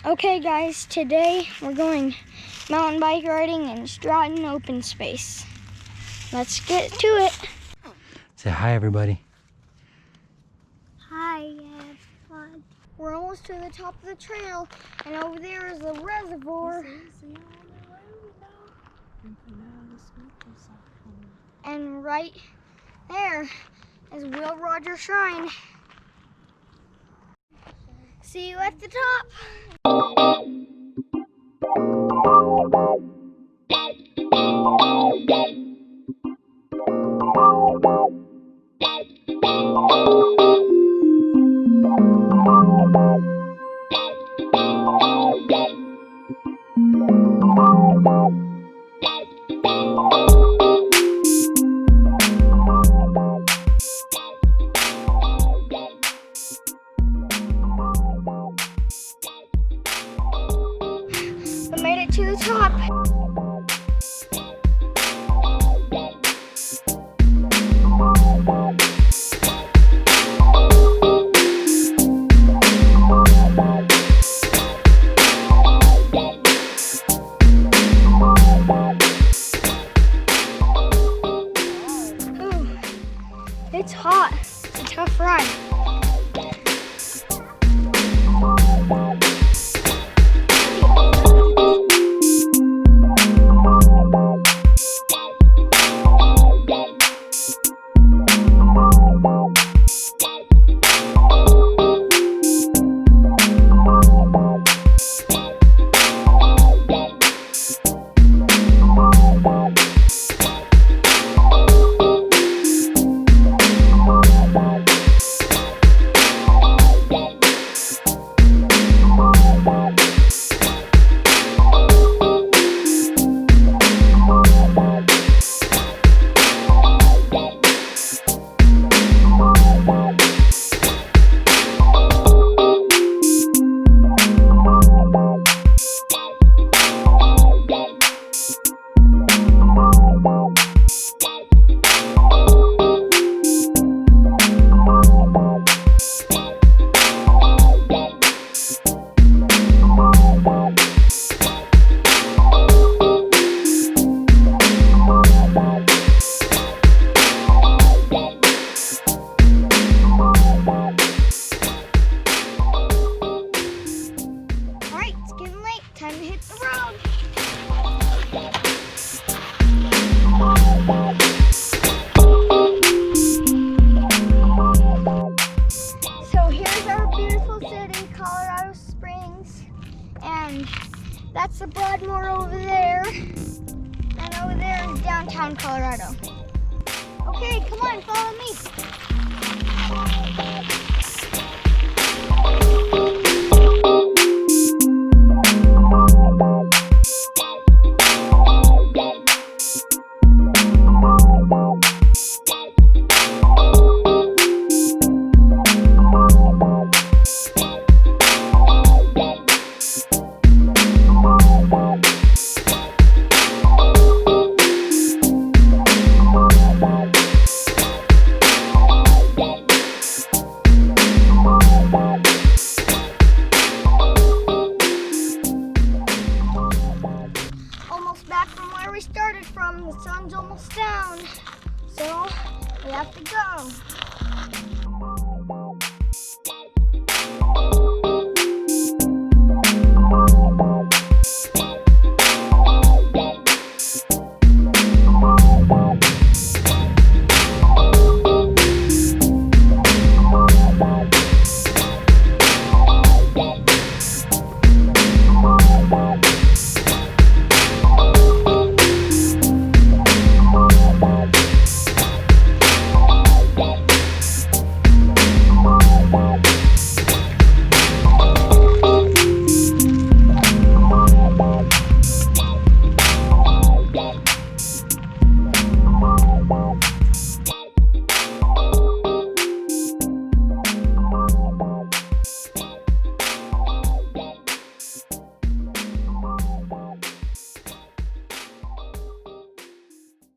Okay guys, today we're going mountain bike riding in Stratton Open space. Let's get to it. Say hi everybody. Hi everyone. We're almost to the top of the trail and over there is the reservoir. And right there is Will Rogers Shrine. See you at the top. We made it to the top. Ooh, it's hot. It's a tough ride. Time to hit the road. So here's our beautiful city, Colorado Springs. And that's the Broadmoor over there. And over there is downtown Colorado. Okay, come on, follow me. Back from where we started from, the sun's almost down, so we have to go.